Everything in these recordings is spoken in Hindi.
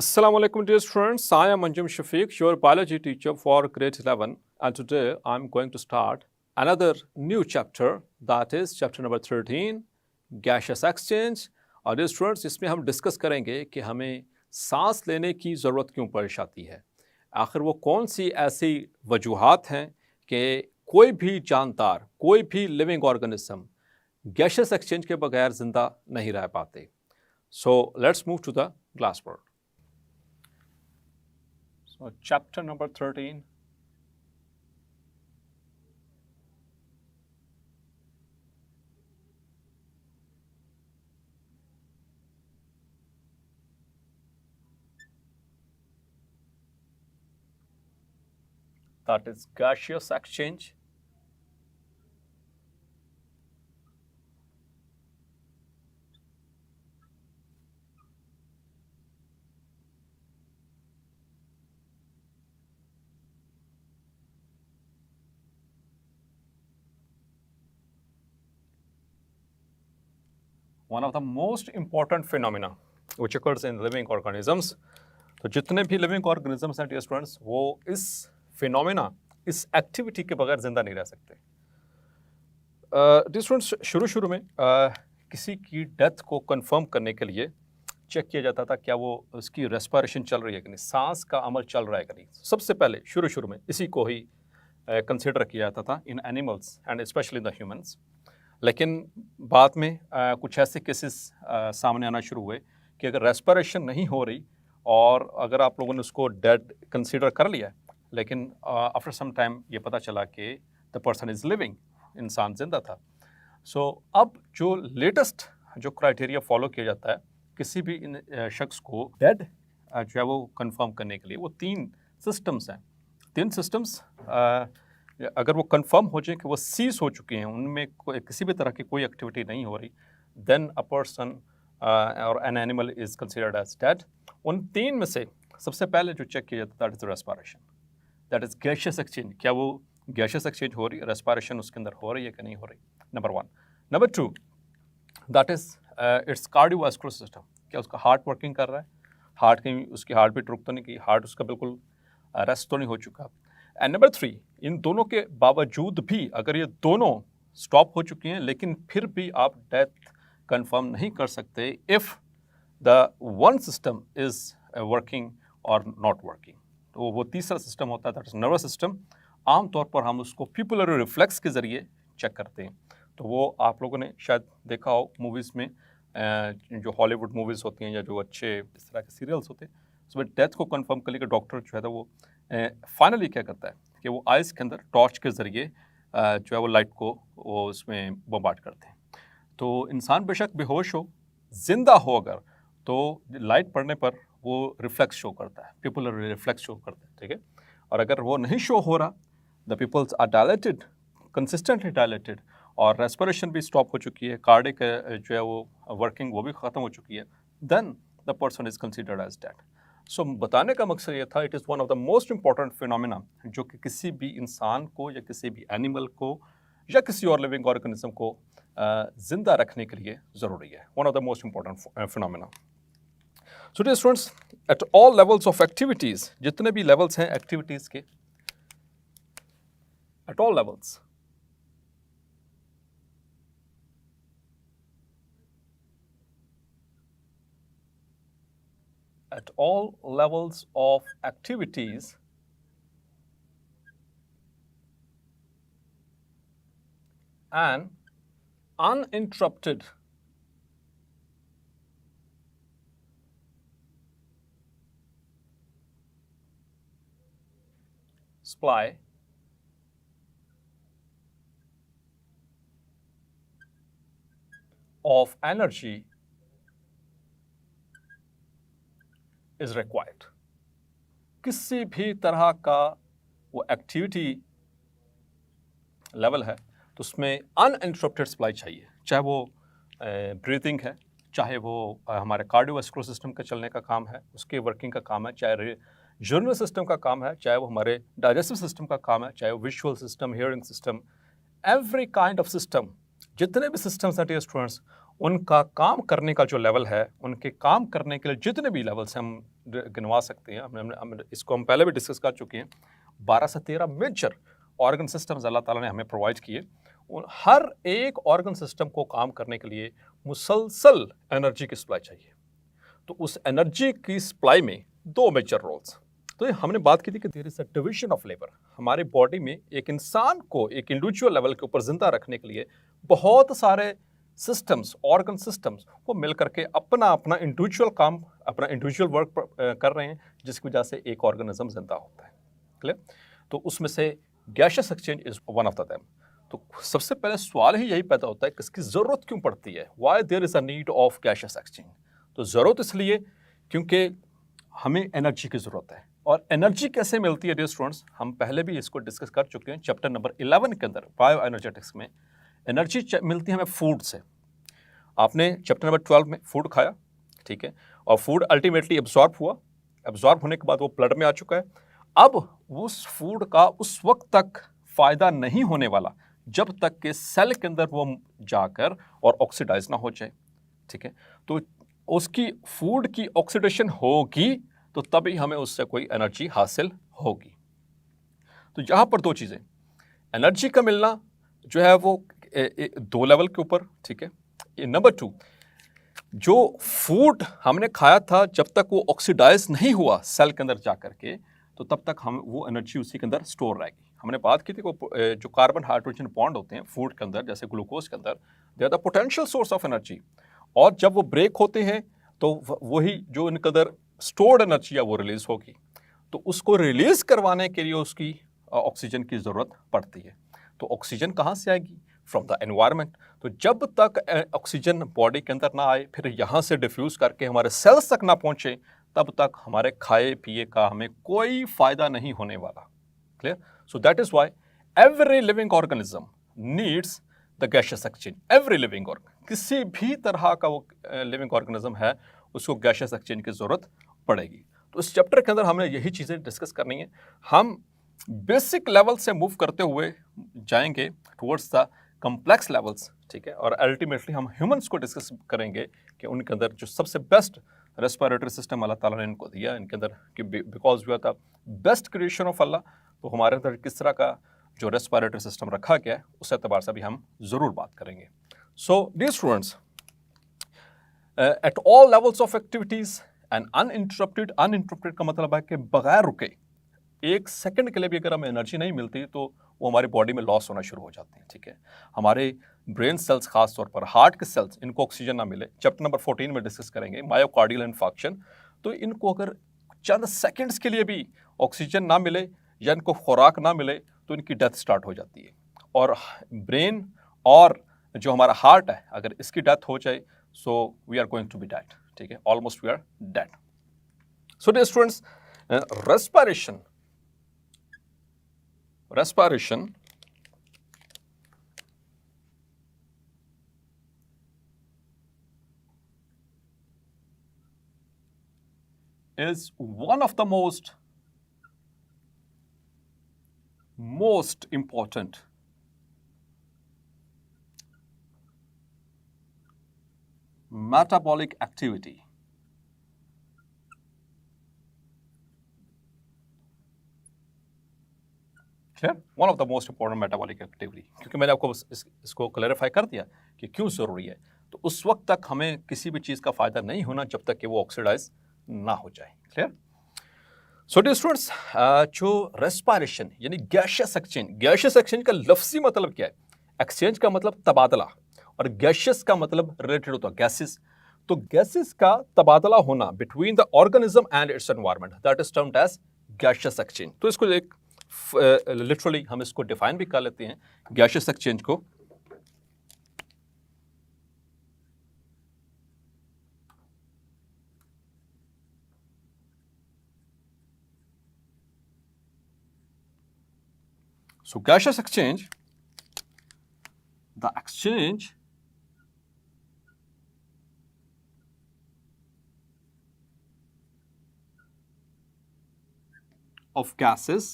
Assalamu alaikum dear students, I am Anjum Shafiq, your biology teacher for grade 11, and today I'm going to start another new chapter, that is chapter number 13, gaseous exchange. और dear students, इसमें हम डिस्कस करेंगे कि हमें सांस लेने की ज़रूरत क्यों पेश आती है। आखिर वो कौन सी ऐसी वजूहात हैं कि कोई भी जानदार, कोई भी लिविंग ऑर्गेनिज्म गैशियस एक्सचेंज के बगैर ज़िंदा नहीं रह पाते। So let's move to the class word. So, chapter number 13. That is gaseous exchange. One of the most important phenomena which occurs in living organisms. तो जितने भी लिविंग ऑर्गेनिजम्स हैं डियर स्टूडेंट्स, वो इस फिनोमेना, इस एक्टिविटी के बगैर जिंदा नहीं रह सकते। डियर स्टूडेंट्स, शुरू में किसी की डेथ को कंफर्म करने के लिए चेक किया जाता था क्या वो उसकी रेस्पिरेशन चल रही है कि नहीं, सांस का अमल चल रहा है कि नहीं। सबसे पहले शुरू में इसी को ही कंसिडर किया जाता था in animals and specially the humans. लेकिन बाद में कुछ ऐसे केसेस सामने आना शुरू हुए कि अगर रेस्पिरेशन नहीं हो रही और अगर आप लोगों ने उसको डेड कंसीडर कर लिया, लेकिन आफ्टर सम टाइम ये पता चला कि द पर्सन इज़ लिविंग, इंसान जिंदा था। सो अब जो लेटेस्ट जो क्राइटेरिया फॉलो किया जाता है किसी भी शख्स को डेड जो है वो कंफर्म करने के लिए, वो तीन सिस्टम्स हैं। तीन सिस्टम्स अगर वो कंफर्म हो जाए कि वो सीज हो चुके हैं, उनमें किसी भी तरह की कोई एक्टिविटी नहीं हो रही, देन अ पर्सन और an animal is considered as dead. उन तीन में से सबसे पहले जो चेक किया जाता है that is respiration, that is gaseous exchange. क्या वो गैशियस एक्सचेंज हो रही है, रेस्पिरेशन उसके अंदर हो रही है कि नहीं हो रही, number one. Number two, that is it's cardiovascular system, क्या उसका हार्ट वर्किंग कर रहा है, हार्ट कहीं उसकी हार्ट बीट रुक तो नहीं, की हार्ट उसका बिल्कुल रेस्ट तो नहीं हो चुका। एंड नंबर थ्री, इन दोनों के बावजूद भी अगर ये दोनों स्टॉप हो चुकी हैं लेकिन फिर भी आप डेथ कंफर्म नहीं कर सकते if the one system is working और नॉट वर्किंग। तो वो तीसरा सिस्टम होता है दैट इज नर्वस सिस्टम। आमतौर पर हम उसको प्यूपुलरी रिफ्लेक्स के ज़रिए चेक करते हैं। तो वो आप लोगों ने शायद देखा हो मूवीज़ में, जो हॉलीवुड मूवीज़ होती हैं या जो अच्छे इस तरह के सीरियल्स होते हैं, उसमें डेथ को कंफर्म करने के डॉक्टर जो है वो फाइनली क्या करता है कि वो आइज़ के अंदर टॉर्च के ज़रिए जो है वो लाइट को वो उसमें बम्बार्ड करते हैं। तो इंसान बेशक बेहोश हो, जिंदा हो अगर, तो लाइट पड़ने पर वो रिफ्लेक्स शो करता है, प्यूपुलर रिफ्लेक्स शो करता है, ठीक है। और अगर वो नहीं शो हो रहा, the pupils are dilated, consistently dilated, और रेस्पिरेशन भी स्टॉप हो चुकी है, कार्डिक जो है वो वर्किंग वो भी ख़त्म हो चुकी है, then the person is considered as dead. So बताने का मकसद ये था, it is one of the most important phenomena जो कि किसी भी इंसान को या किसी भी एनिमल को या किसी और लिविंग ऑर्गेनिज्म को जिंदा रखने के लिए ज़रूरी है। One of the most important phenomena. So dear students, at all levels of activities, जितने भी लेवल्स हैं एक्टिविटीज़ के, at all levels, at all levels of activities, an uninterrupted supply of energy is required। किसी भी तरह का वो एक्टिविटी लेवल है तो उसमें अनइंटरप्टेड सप्लाई चाहिए, चाहे वो ब्रीथिंग है, चाहे वो हमारे कार्डियोवास्कुलर सिस्टम का चलने का काम है, उसके वर्किंग का काम है, चाहे यूरिनरी सिस्टम का काम है, चाहे वो हमारे डाइजेस्टिव सिस्टम का काम है, चाहे वो visual system, hearing system, every kind of system, जितने भी सिस्टम्स हैं डियर स्टूडेंट्स, उनका काम करने का जो लेवल है, उनके काम करने के लिए जितने भी लेवल्स हम गिनवा सकते हैं, इसको हम पहले भी डिस्कस कर चुके हैं। 12 से 13 मेजर ऑर्गन सिस्टम्स अल्लाह ताला ने हमें प्रोवाइड किए। हर एक ऑर्गन सिस्टम को काम करने के लिए मुसलसल एनर्जी की सप्लाई चाहिए। तो उस एनर्जी की सप्लाई में दो मेजर रोल्स। तो ये हमने बात की थी कि there is a division of labour. हमारी बॉडी में एक इंसान को एक इंडिविजुअल लेवल के ऊपर जिंदा रखने के लिए बहुत सारे सिस्टम्स, ऑर्गन सिस्टम्स को मिल करके अपना अपना इंडिविजुअल काम, अपना इंडिविजुअल वर्क कर रहे हैं, जिसकी वजह से एक ऑर्गेनिज्म जिंदा होता है। क्लियर? तो उसमें से gaseous exchange is one of the them. तो सबसे पहले सवाल ही यही पैदा होता है कि इसकी ज़रूरत क्यों पड़ती है? Why there is a need of gaseous exchange? तो ज़रूरत इसलिए क्योंकि हमें एनर्जी की ज़रूरत है। और एनर्जी कैसे मिलती है डियर स्टूडेंट्स? हम पहले भी इसको डिस्कस कर चुके हैं चैप्टर नंबर 11 के अंदर, बायो एनर्जेटिक्स में। एनर्जी मिलती है हमें फूड से। आपने चैप्टर नंबर 12 में फूड खाया, ठीक है, और फूड अल्टीमेटली एब्जॉर्ब हुआ। एब्जॉर्ब होने के बाद वो ब्लड में आ चुका है। अब उस फूड का उस वक्त तक फ़ायदा नहीं होने वाला जब तक कि सेल के अंदर वो जाकर और ऑक्सीडाइज ना हो जाए, ठीक है। तो उसकी फूड की ऑक्सीडेशन होगी तो तभी हमें उससे कोई एनर्जी हासिल होगी। तो यहाँ पर दो चीज़ें, एनर्जी का मिलना जो है वो दो लेवल के ऊपर, ठीक है। नंबर 2, जो फूड हमने खाया था जब तक वो ऑक्सीडाइज नहीं हुआ सेल के अंदर जा करके, तो तब तक हम वो एनर्जी उसी के अंदर स्टोर रहेगी। हमने बात की थी कि जो कार्बन हाइड्रोजन बॉन्ड होते हैं फूड के अंदर, जैसे ग्लूकोज के अंदर, they are the potential source of energy. और जब वो ब्रेक होते हैं तो वही जो इनके अंदर स्टोर्ड एनर्जी है वो रिलीज होगी। तो उसको रिलीज करवाने के लिए उसकी ऑक्सीजन की ज़रूरत पड़ती है। तो ऑक्सीजन कहाँ से आएगी? From the environment. तो जब तक ऑक्सीजन बॉडी के अंदर ना आए, फिर यहाँ से डिफ्यूज़ करके हमारे सेल्स तक ना पहुँचे, तब तक हमारे खाए पिए का हमें कोई फ़ायदा नहीं होने वाला। Clear? So that is why every living organism needs the gaseous exchange. Every living organ, किसी भी तरह का वो लिविंग ऑर्गेनिज्म है, उसको गैसियस एक्सचेंज की ज़रूरत पड़ेगी। तो इस चैप्टर के अंदर हमने यही चीज़ें डिस्कस करनी है। हम बेसिक लेवल से मूव करते हुए जाएंगे टुवर्ड्स द कम्प्लेक्स लेवल्स, ठीक है। और अल्टीमेटली हम ह्यूमंस को डिस्कस करेंगे कि उनके अंदर जो सबसे बेस्ट रेस्पिरेटरी सिस्टम अल्लाह ताला ने इनको दिया, इनके अंदर कि because we are the best creation of Allah, तो हमारे अंदर किस तरह का जो रेस्पिरेटरी सिस्टम रखा गया है उस एतबार से भी हम ज़रूर बात करेंगे। So dear students, at all levels of activities and uninterrupted का मतलब है कि बगैर रुके एक सेकंड के लिए भी अगर हमें एनर्जी नहीं मिलती तो वो हमारी बॉडी में लॉस होना शुरू हो जाते हैं, ठीक है। हमारे ब्रेन सेल्स, खास तौर पर हार्ट के सेल्स, इनको ऑक्सीजन ना मिले, चैप्टर नंबर 14 में डिस्कस करेंगे मायोकार्डियल इन्फार्क्शन। तो इनको अगर चंद सेकंड्स के लिए भी ऑक्सीजन ना मिले या इनको खुराक ना मिले तो इनकी डेथ स्टार्ट हो जाती है। और ब्रेन और जो हमारा हार्ट है, अगर इसकी डेथ हो जाए, so we are going to be dead, ठीक है, almost we are dead. So dear students, respiration is one of the most important metabolic activity one of the most important metabolic activity. क्योंकि मैंने आपको इसको क्लैरिफाई कर दिया कि क्यों ज़रूरी है। तो उस वक्त तक हमें किसी भी चीज़ का फ़ायदा नहीं होना जब तक कि वो ऑक्सीडाइज ना हो जाए। क्लियर? सो डियर स्टूडेंट्स, जो रेस्पिरेशन यानी गैसियस एक्सचेंज का लफ्ज़ी मतलब क्या है? एक्सचेंज का मतलब तबादला और गैसियस का मतलब रिलेटेड होता है गैसेस। तो गैसेस का तबादला होना between the organism and its environment, that is termed as gaseous exchange. तो इसको एक लिटरली हम इसको डिफाइन भी कर लेते हैं गैसियस एक्सचेंज को। So gaseous exchange, the exchange of gases,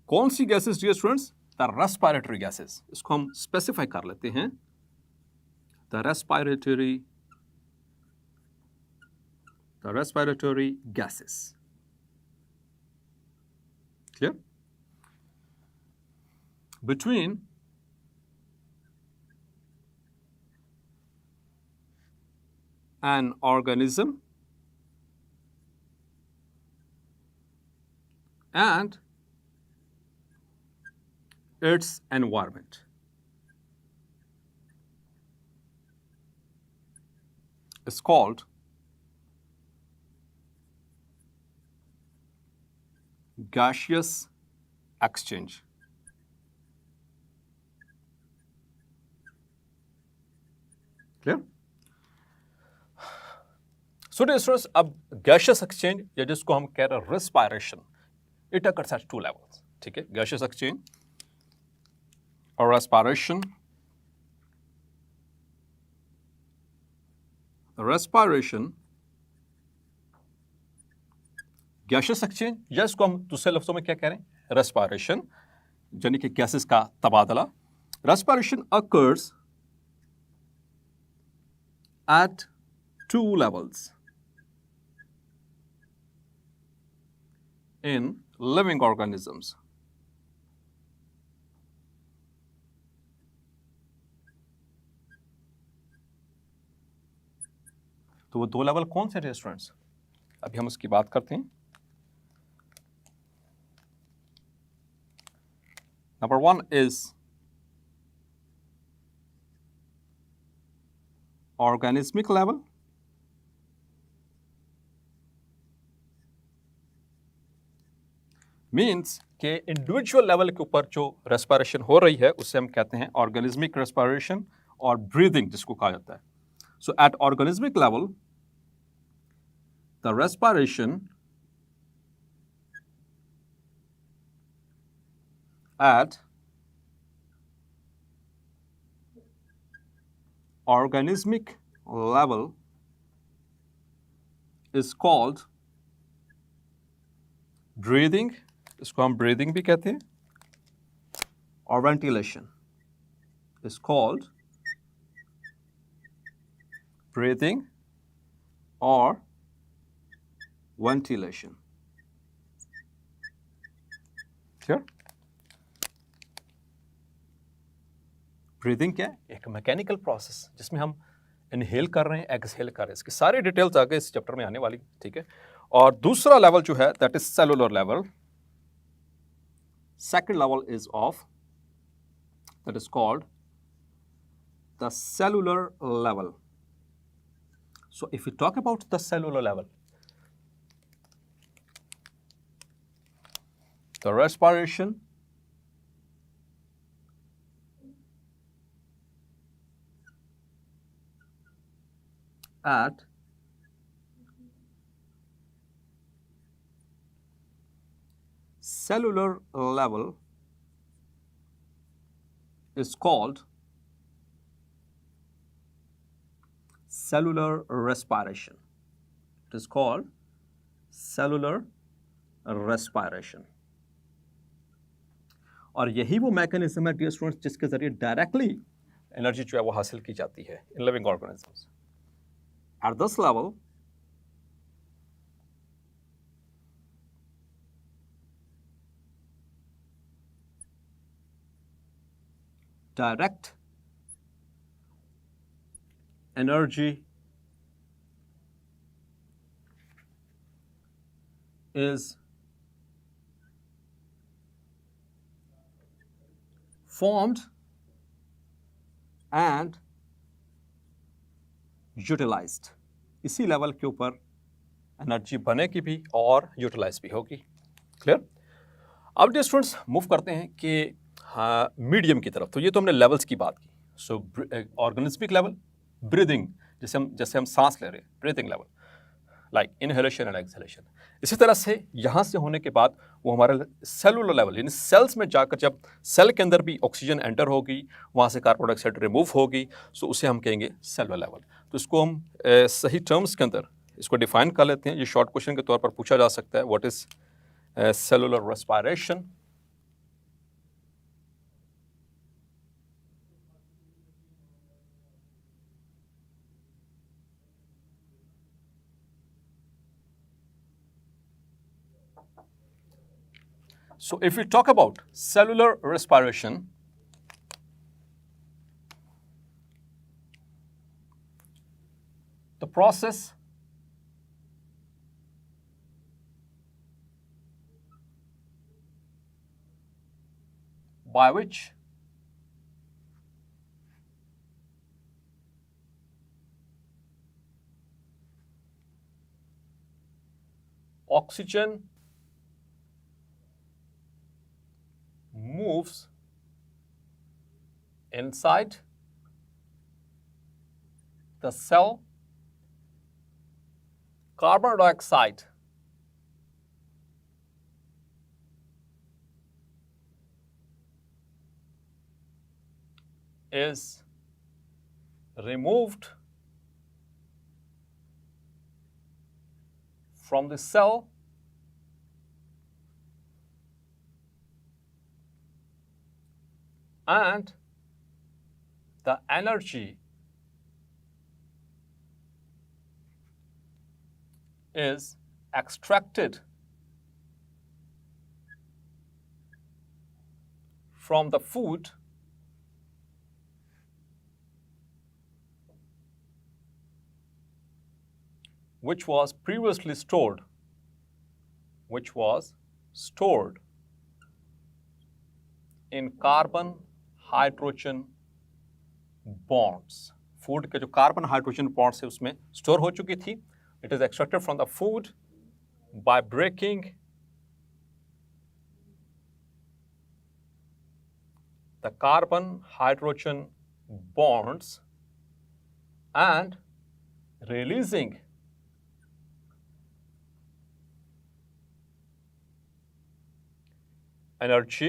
कौन सी gases dear students? The respiratory gases. इसको हम स्पेसिफाई कर लेते हैं, the respiratory gases. Clear? Between an organism and its environment. Is called gaseous exchange. Clear? So dear students, अब gaseous exchange या जिसको हम कह रहे हैं respiration, it occurs at two levels. ठीक है, gaseous exchange or respiration. Respiration, gaseous exchange या इसको हम दूसरे लफ्जों में क्या कह रहे हैं? Respiration, यानी कि gases का तबादला. Respiration occurs at two levels in living organisms. तो वो दो लेवल कौन से थे स्टूडेंट्स? अभी हम उसकी बात करते हैं. Number one is organismic level. Means के इंडिविजुअल लेवल के ऊपर जो रेस्पिरेशन हो रही है उसे हम कहते हैं ऑर्गेनिज्मिक रेस्पिरेशन और ब्रीदिंग जिसको कहा जाता है. So at organismic level the respiration at organismic level is called breathing. इसको हम breathing भी कहते हैं. और ventilation is called breathing or ventilation. Clear? Breathing क्या है? एक मैकेनिकल प्रोसेस जिसमें हम इनहेल कर रहे हैं, एक्सहेल कर रहे हैं. इसकी सारी डिटेल्स आगे इस चैप्टर में आने वाली. ठीक है. और दूसरा लेवल जो है that is cellular level. Second level is of that is called the cellular level. So if you talk about the cellular level, the respiration at cellular level is called cellular respiration. It is called cellular respiration. और यही वो मैकेनिज्म है डियर स्टूडेंट्स जिसके जरिए डायरेक्टली एनर्जी जो है वो हासिल की जाती है in living organisms. At this level, direct energy is formed and utilised. इसी लेवल के ऊपर एनर्जी बनेगी भी और यूटिलाइज भी होगी. क्लियर? अब डियर स्टूडेंट्स मूव करते हैं कि हाँ मीडियम की तरफ. तो ये तो हमने लेवल्स की बात की. सो ऑर्गेनिज्मिक लेवल, ब्रीदिंग जैसे हम सांस ले रहे हैं, breathing level like inhalation and exhalation. इसी तरह से यहाँ से होने के बाद वो हमारा सेलुलर लेवल यानी सेल्स में जाकर जब सेल के अंदर भी ऑक्सीजन एंटर होगी, वहाँ से कार्बन डाइऑक्साइड रिमूव होगी, सो उसे हम कहेंगे सेलुलर लेवल. तो इसको हम सही टर्म्स के अंदर इसको डिफाइन कर लेते हैं. ये शॉर्ट क्वेश्चन के तौर पर पूछा जा सकता है. What is cellular respiration? So if we talk about cellular respiration, the process by which oxygen moves inside the cell, carbon dioxide is removed from the cell and the energy is extracted from the food which was previously stored, in carbon hydrogen bonds. Food के जो कार्बन हाइड्रोजन बॉन्ड्स है उसमें स्टोर हो चुकी थी. It is extracted from the food by breaking the carbon hydrogen bonds and releasing energy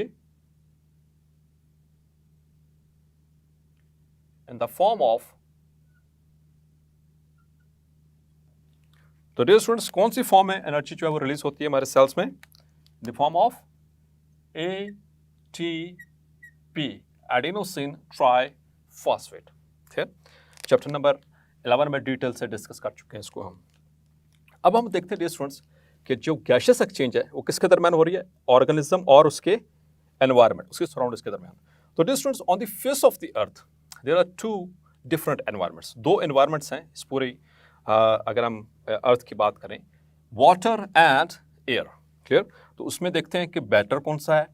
in the form of, तो डियर स्टूडेंट्स कौन सी फॉर्म में एनर्जी जो है वो रिलीज होती है हमारे सेल्स में? In the form of ATP, adenosine triphosphate. ठीक, चैप्टर नंबर 11 में डिटेल से डिस्कस कर चुके हैं इसको हम. अब हम देखते हैं डियर स्टूडेंट्स कि जो गैशियस एक्सचेंज है वो किसके दरमियान हो रही है? ऑर्गेनिज्म और उसके एनवायरनमेंट, उसके सराउंडिंग्स के दरमियान. तो dear students on the face of the earth there are two different environments. दो एनवायरनमेंट्स हैं इस पूरी अगर हम अर्थ की बात करें, वाटर एंड एयर. क्लियर? तो उसमें देखते हैं कि बेटर कौन सा है,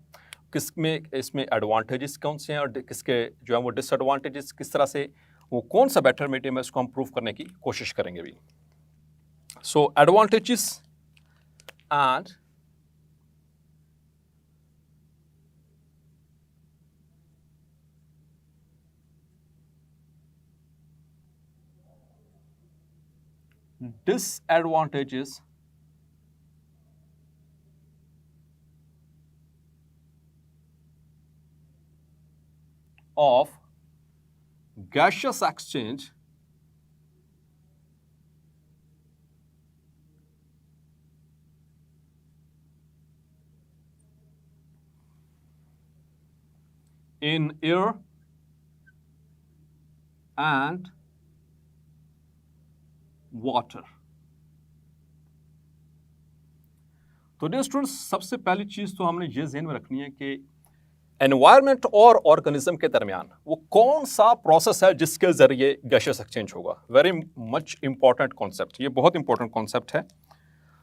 किसमें इसमें एडवांटेजेस कौन से हैं और किसके जो है वो डिसएडवांटेजेस, किस तरह से वो कौन सा बेटर मीडियम है इसको हम प्रूव करने की कोशिश करेंगे भी. So advantages and disadvantages of gaseous exchange in air and water. तो डियर स्टूडेंट्स सबसे पहली चीज तो हमने ये ध्यान में रखनी है कि एनवायरनमेंट और ऑर्गेनिज्म के दरमियान वो कौन सा प्रोसेस है जिसके जरिए गैशियस एक्सचेंज होगा. वेरी मच इंपॉर्टेंट कॉन्सेप्ट, ये बहुत इंपॉर्टेंट कॉन्सेप्ट है.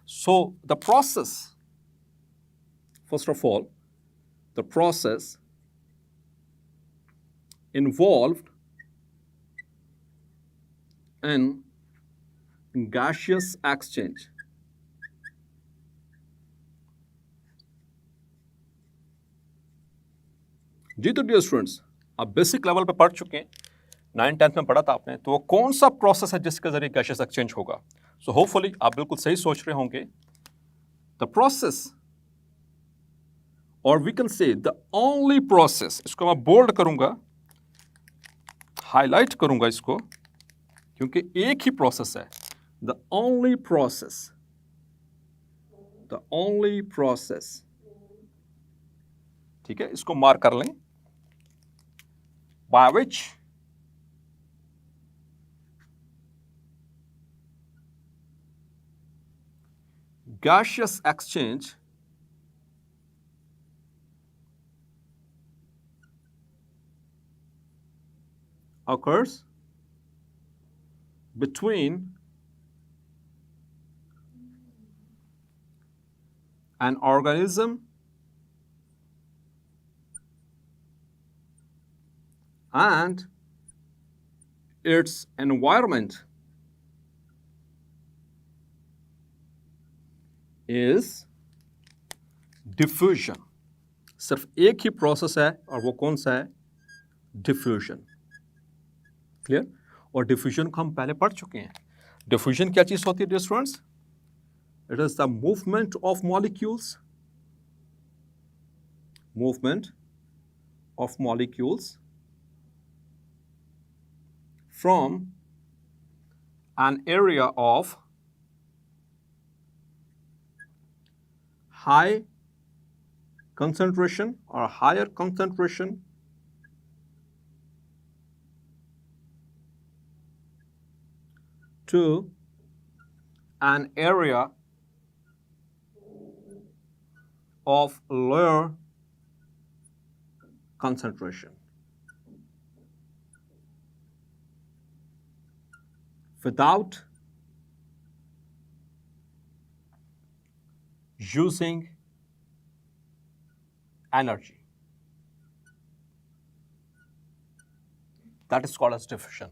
So the process, first of all the process involved in gaseous exchange जी. तो डियर स्टूडेंट्स आप बेसिक लेवल पे पढ़ चुके हैं, 9th-10th में पढ़ा था आपने. तो वो कौन सा प्रोसेस है जिसके जरिए गैशियस एक्सचेंज होगा? सो होपफुली आप बिल्कुल सही सोच रहे होंगे. द प्रोसेस, और we can say the only process, इसको मैं बोल्ड करूंगा, हाईलाइट करूंगा इसको, क्योंकि एक ही प्रोसेस है. द ओनली प्रोसेस, ठीक है, इसको मार्क कर लें. By which gaseous exchange occurs between an organism and its environment is diffusion. सिर्फ एक ही प्रोसेस है और वो कौन सा है? डिफ्यूजन. क्लियर? और डिफ्यूजन को हम पहले पढ़ चुके हैं. डिफ्यूजन क्या चीज होती है dear students? It is the movement of molecules from an area of high concentration or higher concentration to an area of lower concentration without using energy. That is called as diffusion.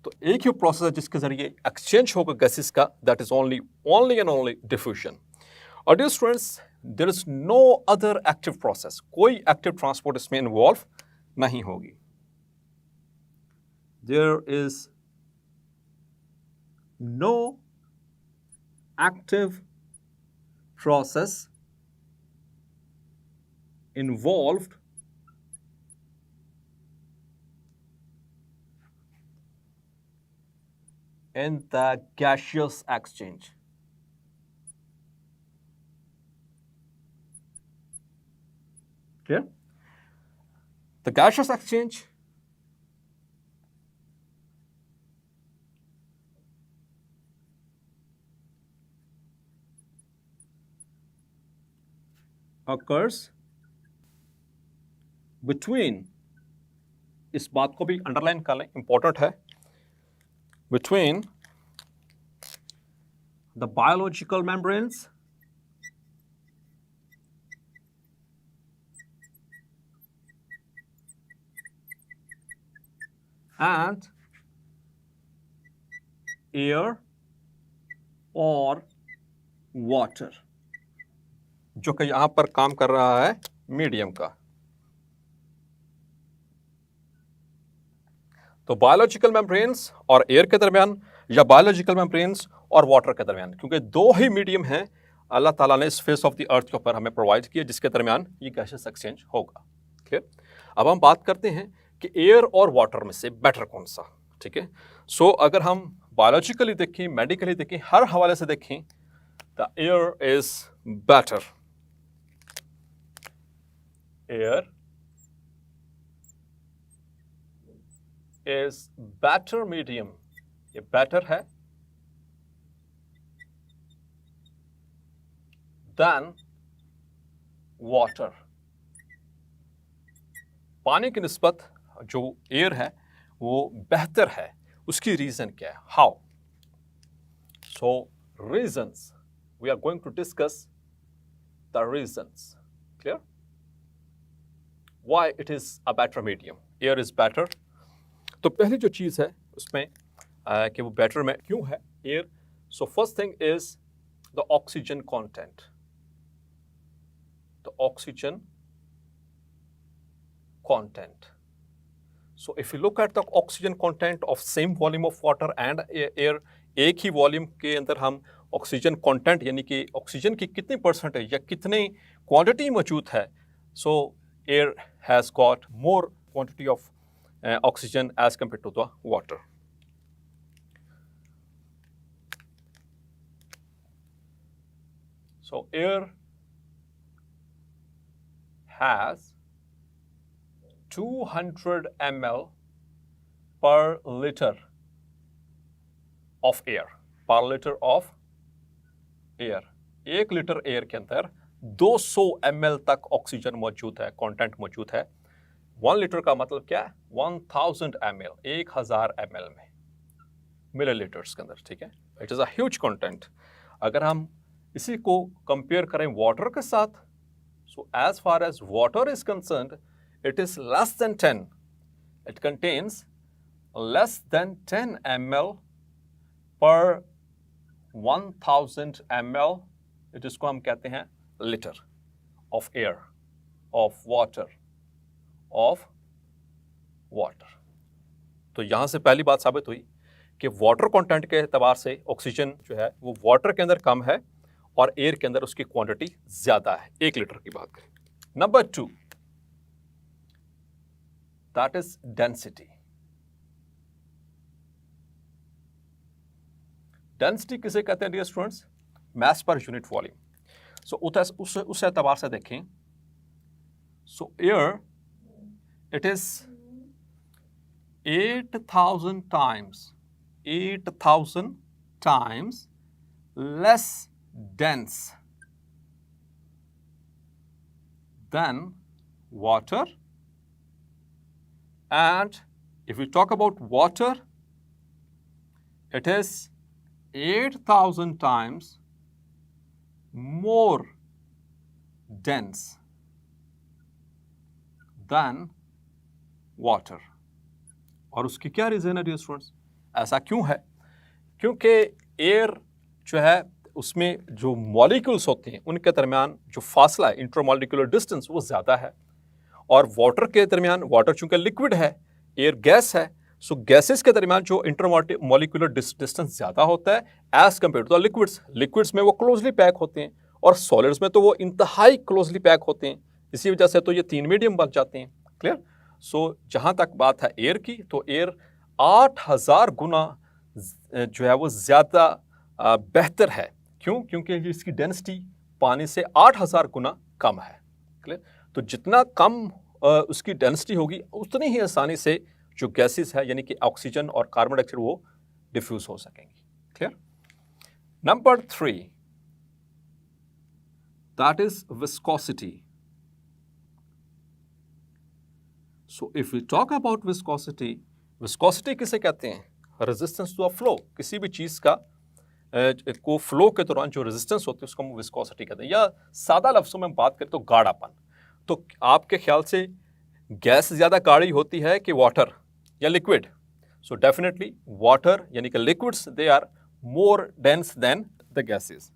तो एक ही प्रोसेस है जिसके जरिए एक्सचेंज होगा गैसेस का, that is only and only diffusion. और dear students, there is no other active process, कोई एक्टिव ट्रांसपोर्ट इसमें इन्वॉल्व नहीं होगी. देयर इज no active process involved in the gaseous exchange. Clear? The gaseous exchange occurs between, इस बात को भी अंडरलाइन कर लें, इंपॉर्टेंट है, between the biological membranes and air or water, जो कि यहां पर काम कर रहा है मीडियम का. तो बायोलॉजिकल मेम्ब्रेन्स और एयर के दरमियान या बायोलॉजिकल मेम्ब्रेन्स और वाटर के दरमियान, क्योंकि दो ही मीडियम हैं अल्लाह ताला ने इस फेस ऑफ द अर्थ के ऊपर हमें प्रोवाइड किया जिसके दरमियान ये गैसेस एक्सचेंज होगा. क्लियर? अब हम बात करते हैं कि एयर और वाटर में से बेटर कौन सा. ठीक है? सो अगर हम बायोलॉजिकली देखें, मेडिकली देखें, हर हवाले से देखें, the air is better. Air is better medium. ये better है than water. पानी की निस्बत जो एयर है वो बेहतर है. उसकी रीजन क्या है? How? So reasons. We are going to discuss the reasons. Clear? Why it is a better medium? Air is better. तो पहली जो चीज़ है उसमें कि वो बेटर में क्यों है air. So first thing is the oxygen content. The oxygen content. So if you look at the oxygen content of same volume of water and air, एक ही वॉल्यूम के अंदर हम ऑक्सीजन कंटेंट यानी कि ऑक्सीजन की कितनी परसेंटेज या कितनी क्वांटिटी मौजूद है, सो air has got more quantity of oxygen as compared to the water. So air has 200 ml per liter of air. Per liter of air. 1 litre air के अंदर 200 ml तक ऑक्सीजन मौजूद है, कंटेंट मौजूद है. 1 लीटर का मतलब क्या है? 1000 ml, 1000 ml में, मिलीलीटर्स के अंदर, ठीक है। It is a huge content. अगर हम इसी को कंपेयर करें वाटर के साथ, so as far as water is concerned, it is less than 10, it contains less than 10 ml पर 1000 ml, जिसको हम कहते हैं litre of air, of water. तो यहां से पहली बात साबित हुई कि वाटर कंटेंट के एतबार से ऑक्सीजन जो है वो वाटर के अंदर कम है और एयर के अंदर उसकी क्वांटिटी ज्यादा है, 1 लीटर की बात करें। Number 2, that is density. Density किसे कहते हैं डियर स्टूडेंट्स? मास पर यूनिट वॉल्यूम। सो उस एतबार से देखें, सो air it is 8,000 times less dense than water, and if we talk about water, it is 8,000 times more dense than water। और उसकी क्या रीज़न है डियर स्टूडेंट्स? ऐसा क्यों है? क्योंकि एयर जो है उसमें जो मॉलिक्यूल्स होते हैं उनके दरमियान जो फासला है, इंटरमॉलिक्यूलर डिस्टेंस, वो ज़्यादा है। और वाटर के दरमियान, वाटर चूंकि लिक्विड है, एयर गैस है, सो गैसेस के दरमियान जो इंटरमॉलिक्यूलर डिस्टेंस ज़्यादा होता है as compare to the liquids. Liquids में वो क्लोजली पैक होते हैं और सॉलिड्स में तो वो इंतहाई क्लोजली पैक होते हैं। इसी वजह से तो ये 3 मीडियम बन जाते हैं। क्लियर? सो जहाँ तक बात है एयर की, तो एयर 8000 गुना जो है वो ज़्यादा बेहतर है। क्यों? क्योंकि इसकी डेंसिटी पानी से 8000 गुना कम है। क्लियर? तो जितना कम उसकी डेंसिटी होगी, उतनी ही आसानी से जो गैसेस है यानी कि ऑक्सीजन और कार्बन डाइऑक्साइड वो डिफ्यूज हो सकेंगी। Clear? Number 3, that is viscosity. So if we talk about viscosity, viscosity किसे कहते हैं? Resistance to a flow. किसी भी चीज़ का को फ्लो के दौरान जो रेजिस्टेंस होती है उसको हम विस्कोसिटी कहते हैं। या सादा लफ्ज़ों में बात करें तो गाढ़ापन। तो आपके ख्याल से गैस ज़्यादा गाढ़ी होती है कि वाटर या लिक्विड? सो डेफिनेटली वाटर यानी कि liquids, they are more dense than the gases.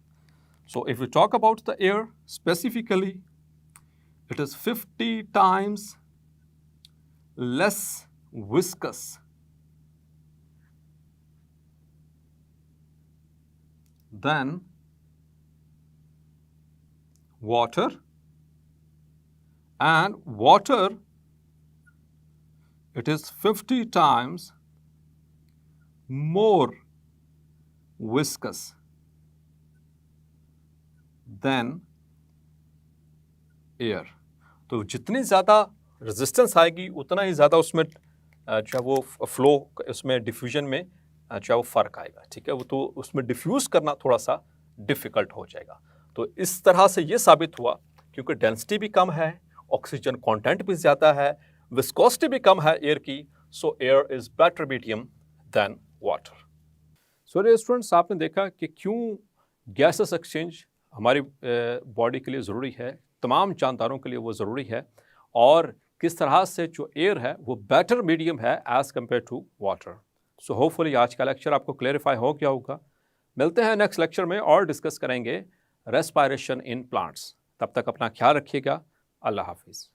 So if you talk about the air specifically, it is 50 times less viscous than water, and water it is 50 times more viscous than air। तो जितनी ज़्यादा रेजिस्टेंस आएगी उतना ही ज़्यादा उसमें जो है वो फ्लो, उसमें डिफ्यूजन में जो है वो फ़र्क आएगा। ठीक है? वो तो उसमें डिफ्यूज़ करना थोड़ा सा डिफ़िकल्ट हो जाएगा। तो इस तरह से ये साबित हुआ, क्योंकि डेंसिटी भी कम है, ऑक्सीजन कंटेंट भी ज़्यादा है, विस्कोसिटी भी कम है एयर की, so air is better medium than water. So dear students, आपने देखा कि क्यों गैसेस एक्सचेंज हमारी बॉडी के लिए ज़रूरी है, तमाम जानदारों के लिए वो ज़रूरी है, और किस तरह से जो एयर है वो बेटर मीडियम है as compare to water. So hopefully आज का लेक्चर आपको क्लेरिफाई हो गया होगा। मिलते हैं नेक्स्ट लेक्चर में और डिस्कस करेंगे रेस्पायरेशन इन प्लांट्स। तब तक अपना ख्याल रखिएगा। अल्लाह हाफिज़।